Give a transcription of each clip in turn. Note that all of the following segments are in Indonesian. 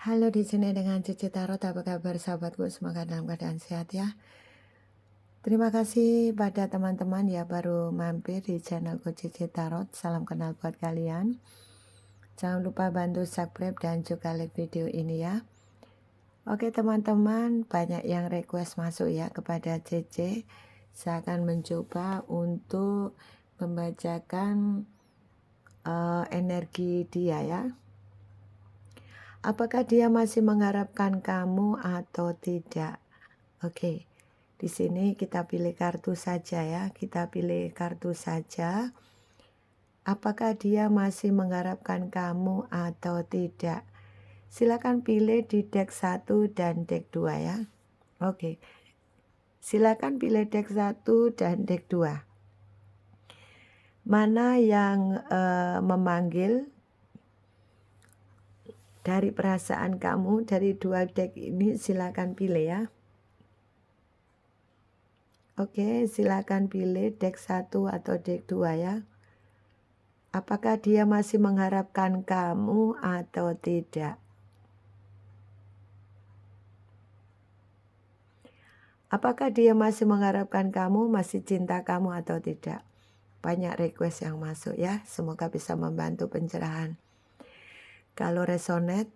Halo, di sini dengan Cici Tarot. Apa kabar sahabatku? Semoga dalam keadaan sehat ya. Terima kasih pada teman-teman ya baru mampir di channelku Cici Tarot. Salam kenal buat kalian. Jangan lupa bantu subscribe dan juga like video ini ya. Oke teman-teman, banyak yang request masuk ya kepada Cici. Saya akan mencoba untuk membacakan energi dia ya. Apakah dia masih mengharapkan kamu atau tidak? Oke, di sini kita pilih kartu saja ya. Kita pilih kartu saja. Apakah dia masih mengharapkan kamu atau tidak? Silakan pilih di deck 1 dan deck 2 ya. Oke. Silakan pilih deck 1 dan deck 2. Mana yang memanggil dari perasaan kamu dari dua deck ini, silakan pilih ya. Oke, silakan pilih deck 1 atau deck 2 ya. Apakah dia masih mengharapkan kamu atau tidak? Apakah dia masih mengharapkan kamu, masih cinta kamu atau tidak? Banyak request yang masuk ya. Semoga bisa membantu pencerahan. Kalau resonate,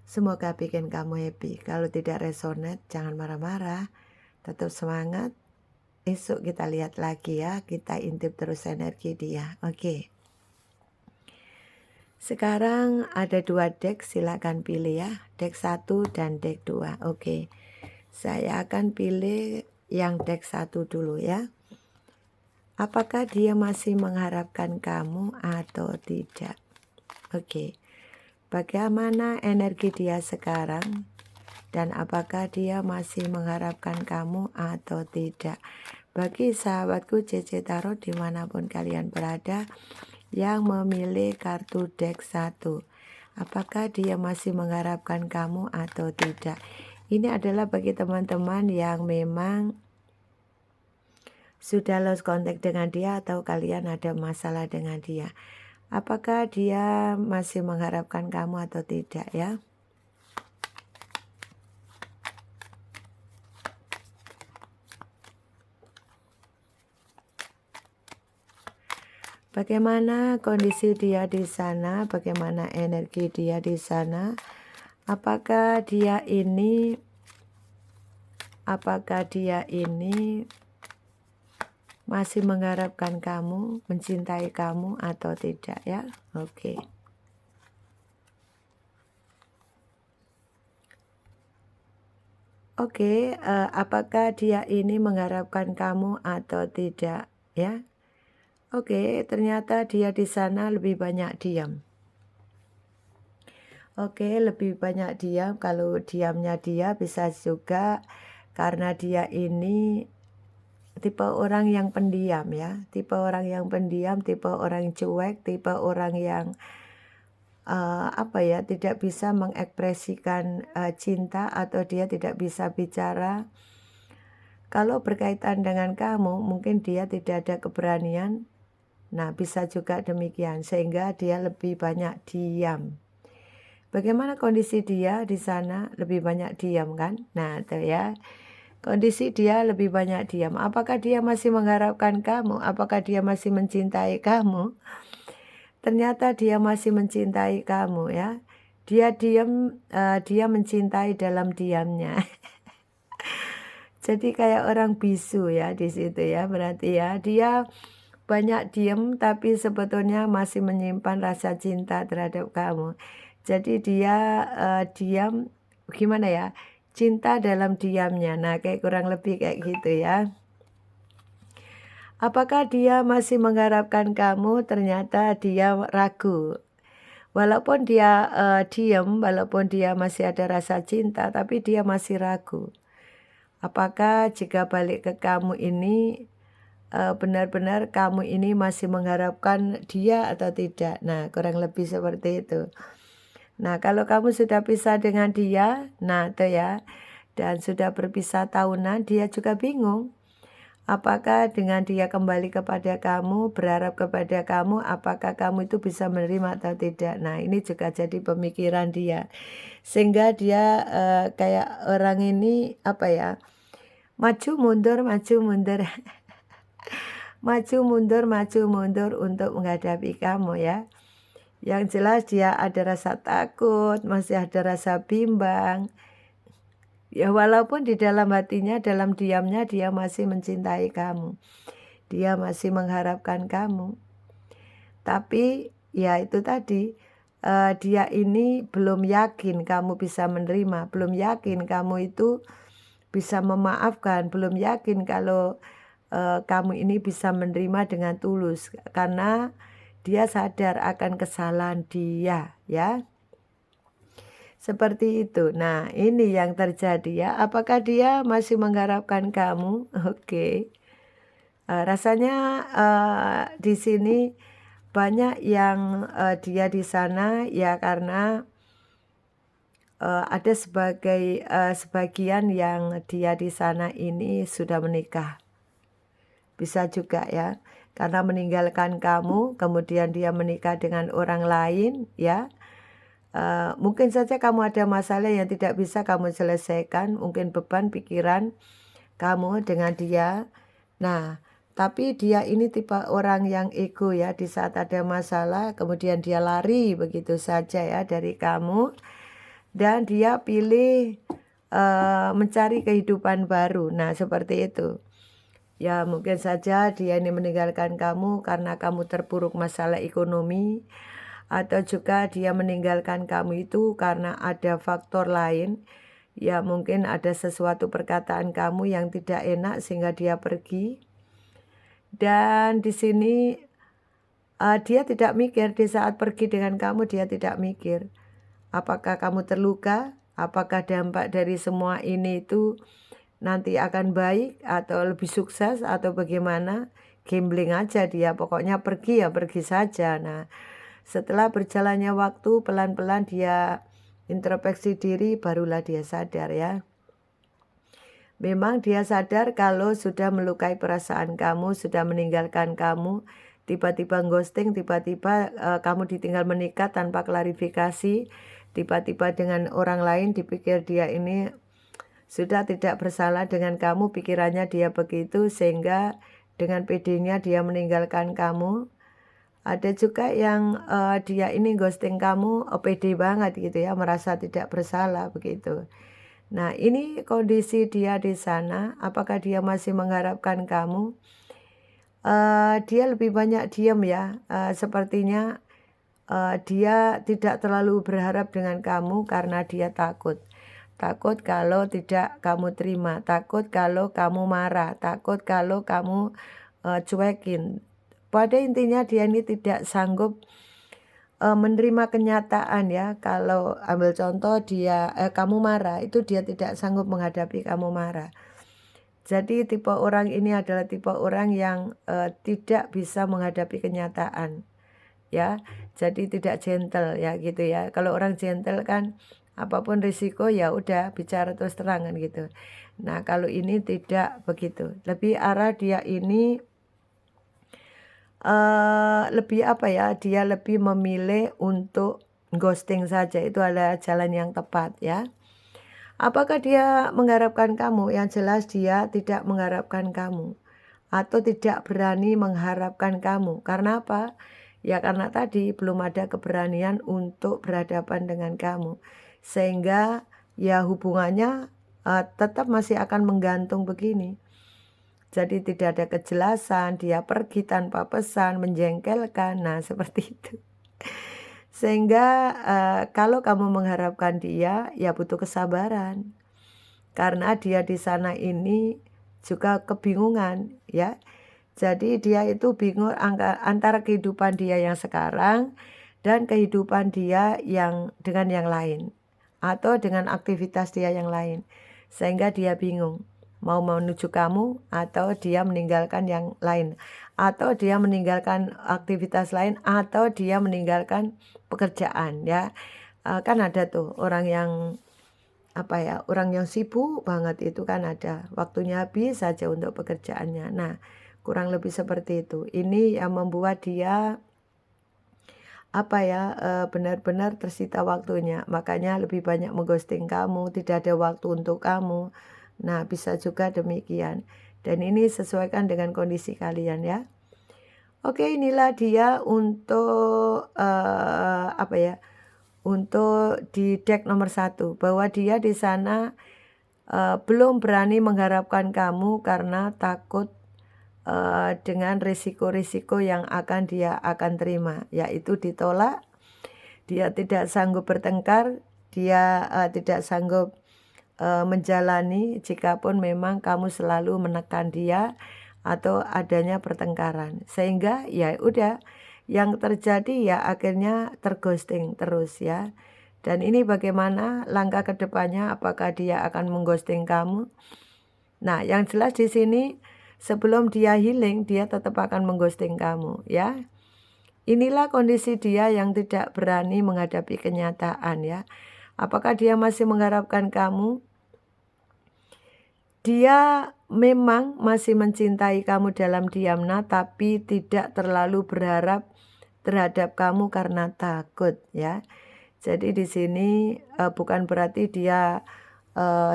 semoga bikin kamu happy. Kalau tidak resonate, jangan marah-marah. Tetap semangat. Esok kita lihat lagi ya. Kita intip terus energi dia. Oke. Sekarang ada dua deck, silakan pilih ya. Deck 1 dan deck 2. Oke. Saya akan pilih yang deck 1 dulu ya. Apakah dia masih mengharapkan kamu atau tidak? Oke. Bagaimana energi dia sekarang? Dan apakah dia masih mengharapkan kamu atau tidak? Bagi sahabatku Cici Tarot dimanapun kalian berada yang memilih kartu deck 1, apakah dia masih mengharapkan kamu atau tidak? Ini adalah bagi teman-teman yang memang sudah lost contact dengan dia atau kalian ada masalah dengan dia. Apakah dia masih mengharapkan kamu atau tidak ya? Bagaimana kondisi dia di sana? Bagaimana energi dia di sana? Apakah dia ini masih mengharapkan kamu, mencintai kamu atau tidak ya? Oke. Oke, apakah dia ini mengharapkan kamu atau tidak ya? Oke, ternyata dia di sana lebih banyak diam. Oke, lebih banyak diam. Kalau diamnya dia bisa juga karena dia ini tipe orang yang pendiam ya. Tipe orang yang pendiam, tipe orang cuek, tipe orang yang tidak bisa mengekspresikan cinta atau dia tidak bisa bicara. Kalau berkaitan dengan kamu, mungkin dia tidak ada keberanian. Nah, bisa juga demikian sehingga dia lebih banyak diam. Bagaimana kondisi dia di sana? Lebih banyak diam kan? Nah, itu ya. Kondisi dia lebih banyak diam. Apakah dia masih mengharapkan kamu? Apakah dia masih mencintai kamu? Ternyata dia masih mencintai kamu ya. Dia diam, dia mencintai dalam diamnya. Jadi kayak orang bisu ya di situ ya. Berarti ya dia banyak diam tapi sebetulnya masih menyimpan rasa cinta terhadap kamu. Jadi dia diam, gimana ya, cinta dalam diamnya. Nah kayak kurang lebih kayak gitu ya. Apakah dia masih mengharapkan kamu? Ternyata dia ragu. Walaupun dia diam, walaupun dia masih ada rasa cinta, tapi dia masih ragu. Apakah jika balik ke kamu ini benar-benar kamu ini masih mengharapkan dia atau tidak? Nah, kurang lebih seperti itu. Nah, kalau kamu sudah pisah dengan dia, nah itu ya, dan sudah berpisah tahunan, dia juga bingung. Apakah dengan dia kembali kepada kamu, berharap kepada kamu, apakah kamu itu bisa menerima atau tidak? Nah, ini juga jadi pemikiran dia. Sehingga dia kayak orang ini apa ya? Maju mundur, maju mundur. Maju mundur untuk menghadapi kamu ya. Yang jelas dia ada rasa takut, masih ada rasa bimbang. Ya walaupun di dalam hatinya, dalam diamnya dia masih mencintai kamu. Dia masih mengharapkan kamu. Tapi ya itu tadi, dia ini belum yakin kamu bisa menerima, belum yakin kamu itu bisa memaafkan, belum yakin kalau kamu ini bisa menerima dengan tulus. Karena dia sadar akan kesalahan dia ya. Seperti itu. Nah, ini yang terjadi ya. Apakah dia masih mengharapkan kamu? Oke. Rasanya di sini banyak yang dia di sana ya karena ada sebagian yang dia di sana ini sudah menikah. Bisa juga ya. Karena meninggalkan kamu, kemudian dia menikah dengan orang lain ya. Mungkin saja kamu ada masalah yang tidak bisa kamu selesaikan, mungkin beban pikiran kamu dengan dia. Nah, tapi dia ini tipe orang yang ego ya, di saat ada masalah kemudian dia lari begitu saja ya dari kamu. Dan dia pilih mencari kehidupan baru. Nah, seperti itu. Ya, mungkin saja dia ini meninggalkan kamu karena kamu terpuruk masalah ekonomi. Atau juga dia meninggalkan kamu itu karena ada faktor lain. Ya mungkin ada sesuatu perkataan kamu yang tidak enak sehingga dia pergi. Dan di sini dia tidak mikir, di saat pergi dengan kamu dia tidak mikir. Apakah kamu terluka? Apakah dampak dari semua ini itu nanti akan baik atau lebih sukses atau bagaimana? Gambling aja dia, pokoknya pergi ya pergi saja. Nah, setelah berjalannya waktu, pelan-pelan dia introspeksi diri, barulah dia sadar ya. Memang dia sadar kalau sudah melukai perasaan kamu, sudah meninggalkan kamu, tiba-tiba ghosting, tiba-tiba kamu ditinggal menikah tanpa klarifikasi, tiba-tiba dengan orang lain, dipikir dia ini sudah tidak bersalah dengan kamu, pikirannya dia begitu, sehingga dengan pedenya dia meninggalkan kamu. Ada juga yang dia ini ghosting kamu, pede banget gitu ya, merasa tidak bersalah begitu. Nah, ini kondisi dia di sana, apakah dia masih mengharapkan kamu? Dia lebih banyak diam ya, sepertinya dia tidak terlalu berharap dengan kamu karena dia takut. Takut kalau tidak kamu terima, takut kalau kamu marah, takut kalau kamu cuekin. Pada intinya dia ini tidak sanggup menerima kenyataan ya. Kalau ambil contoh dia kamu marah, itu dia tidak sanggup menghadapi kamu marah. Jadi tipe orang ini adalah tipe orang yang tidak bisa menghadapi kenyataan ya. Jadi tidak gentle ya gitu ya. Kalau orang gentle kan apapun risiko ya udah bicara terus terang kan gitu. Nah, kalau ini tidak begitu. Lebih arah dia ini lebih apa ya, dia lebih memilih untuk ghosting saja, itu adalah jalan yang tepat ya. Apakah dia mengharapkan kamu? Yang jelas dia tidak mengharapkan kamu. Atau tidak berani mengharapkan kamu. Karena apa? Ya karena tadi belum ada keberanian untuk berhadapan dengan kamu. Sehingga ya hubungannya tetap masih akan menggantung begini. Jadi tidak ada kejelasan, dia pergi tanpa pesan, menjengkelkan, nah seperti itu. Sehingga kalau kamu mengharapkan dia, ya butuh kesabaran. Karena dia di sana ini juga kebingungan ya. Jadi dia itu bingung antara kehidupan dia yang sekarang dan kehidupan dia yang dengan yang lain. Atau dengan aktivitas dia yang lain. Sehingga dia bingung. Mau menuju kamu atau dia meninggalkan yang lain. Atau dia meninggalkan aktivitas lain atau dia meninggalkan pekerjaan ya. Kan ada tuh orang yang orang yang sibuk banget itu kan ada, waktunya habis saja untuk pekerjaannya. Nah, kurang lebih seperti itu. Ini yang membuat dia benar-benar tersita waktunya, makanya lebih banyak mengghosting kamu, tidak ada waktu untuk kamu. Nah, bisa juga demikian. Dan ini sesuaikan dengan kondisi kalian ya. Oke, inilah dia untuk untuk di deck nomor 1, bahwa dia di sana belum berani mengharapkan kamu karena takut dengan risiko-risiko yang dia akan terima, yaitu ditolak, dia tidak sanggup bertengkar, dia tidak sanggup menjalani jikapun memang kamu selalu menekan dia atau adanya pertengkaran. Sehingga ya udah, yang terjadi ya akhirnya terghosting terus ya. Dan ini bagaimana langkah kedepannya, apakah dia akan mengghosting kamu? Nah, yang jelas di sini sebelum dia healing, dia tetap akan mengghosting kamu ya. Inilah kondisi dia yang tidak berani menghadapi kenyataan ya. Apakah dia masih mengharapkan kamu? Dia memang masih mencintai kamu dalam diam, tapi tidak terlalu berharap terhadap kamu karena takut ya. Jadi di sini bukan berarti dia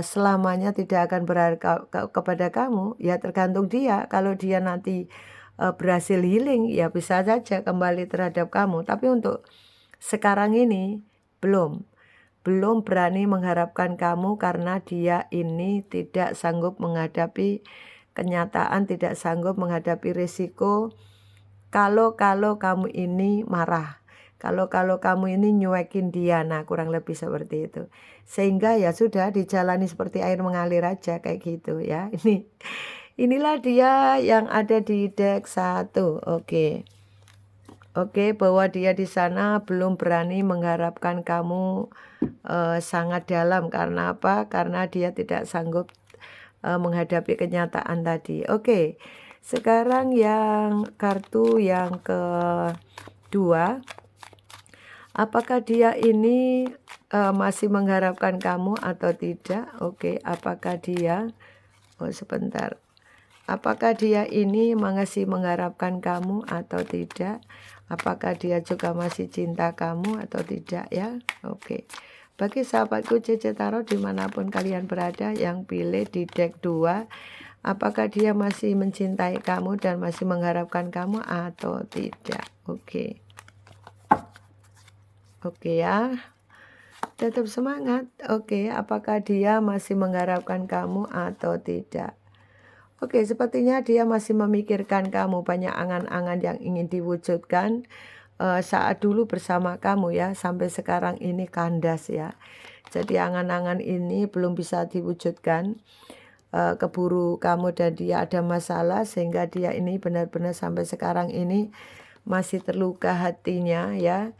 selamanya tidak akan berharap kepada kamu, ya tergantung dia. Kalau dia nanti berhasil healing, ya bisa saja kembali terhadap kamu. Tapi untuk sekarang ini belum berani mengharapkan kamu karena dia ini tidak sanggup menghadapi kenyataan, tidak sanggup menghadapi risiko kalau kamu ini marah. Kalau kamu ini nyuekin dia, nah kurang lebih seperti itu. Sehingga ya sudah dijalani seperti air mengalir aja kayak gitu ya. Inilah dia yang ada di deck 1. Oke, bahwa dia di sana belum berani mengharapkan kamu sangat dalam. Karena apa? Karena dia tidak sanggup menghadapi kenyataan tadi. Oke, sekarang yang kartu yang kedua, apakah dia ini masih mengharapkan kamu atau tidak? Oke, apakah dia sebentar. Apakah dia ini masih mengharapkan kamu atau tidak? Apakah dia juga masih cinta kamu atau tidak ya? Oke. Bagi sahabatku CC Tarot dimanapun kalian berada yang pilih di deck 2, apakah dia masih mencintai kamu dan masih mengharapkan kamu atau tidak? Oke ya. Tetap semangat. Oke, apakah dia masih mengharapkan kamu atau tidak? Oke, sepertinya dia masih memikirkan kamu, banyak angan-angan yang ingin diwujudkan saat dulu bersama kamu ya, sampai sekarang ini kandas ya. Jadi angan-angan ini belum bisa diwujudkan, keburu kamu dan dia ada masalah sehingga dia ini benar-benar sampai sekarang ini masih terluka hatinya ya.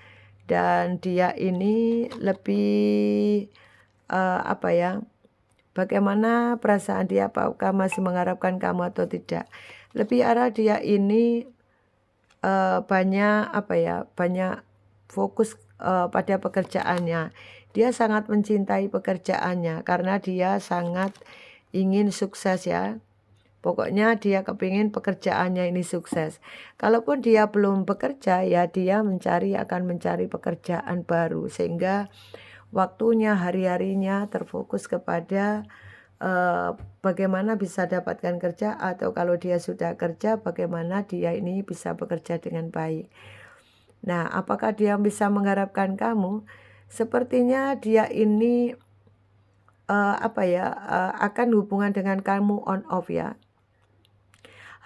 Dan dia ini lebih bagaimana perasaan dia, apakah masih mengharapkan kamu atau tidak? Lebih arah dia ini banyak fokus pada pekerjaannya. Dia sangat mencintai pekerjaannya karena dia sangat ingin sukses ya. Pokoknya dia kepingin pekerjaannya ini sukses. Kalaupun dia belum bekerja ya dia akan mencari pekerjaan baru. Sehingga waktunya, hari-harinya terfokus kepada bagaimana bisa dapatkan kerja, atau kalau dia sudah kerja bagaimana dia ini bisa bekerja dengan baik. Nah, apakah dia bisa mengharapkan kamu? Sepertinya dia ini akan hubungan dengan kamu on off ya.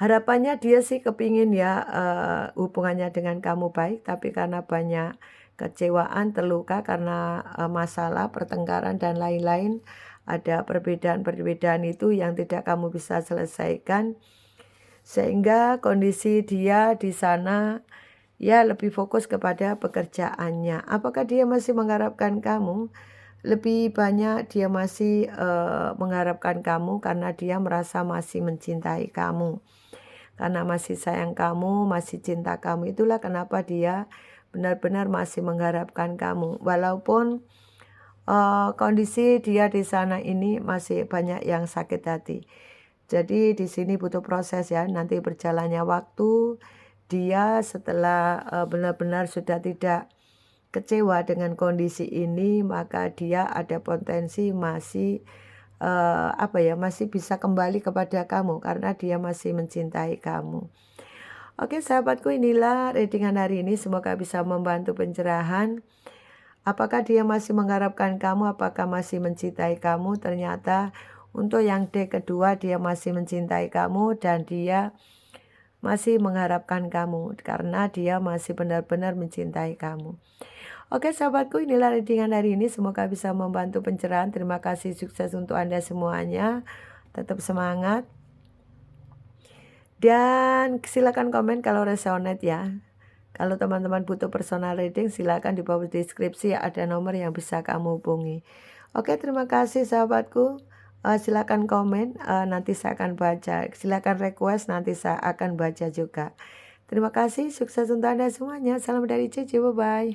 Harapannya dia sih kepingin ya hubungannya dengan kamu baik, tapi karena banyak kecewaan, terluka karena masalah, pertengkaran dan lain-lain, ada perbedaan-perbedaan itu yang tidak kamu bisa selesaikan, sehingga kondisi dia di sana ya lebih fokus kepada pekerjaannya. Apakah dia masih mengharapkan kamu? Lebih banyak dia masih mengharapkan kamu karena dia merasa masih mencintai kamu. Karena masih sayang kamu, masih cinta kamu, itulah kenapa dia benar-benar masih mengharapkan kamu. Walaupun kondisi dia di sana ini masih banyak yang sakit hati. Jadi di sini butuh proses ya, nanti berjalannya waktu, dia setelah, benar-benar sudah tidak kecewa dengan kondisi ini, maka dia ada potensi masih, apa ya, masih bisa kembali kepada kamu karena dia masih mencintai kamu. Oke sahabatku, inilah reading hari ini, semoga bisa membantu pencerahan. Apakah dia masih mengharapkan kamu, apakah masih mencintai kamu? Ternyata untuk yang deck kedua dia masih mencintai kamu dan dia masih mengharapkan kamu karena dia masih benar-benar mencintai kamu. Oke sahabatku, inilah readingan hari ini, semoga bisa membantu pencerahan. Terima kasih, sukses untuk Anda semuanya. Tetap semangat. Dan silakan komen kalau resonate ya. Kalau teman-teman butuh personal reading, silakan di bawah deskripsi ada nomor yang bisa kamu hubungi. Oke, terima kasih sahabatku. Silakan komen, nanti saya akan baca. Silakan request, nanti saya akan baca juga. Terima kasih, sukses untuk Anda semuanya. Salam dari Cici, bye-bye.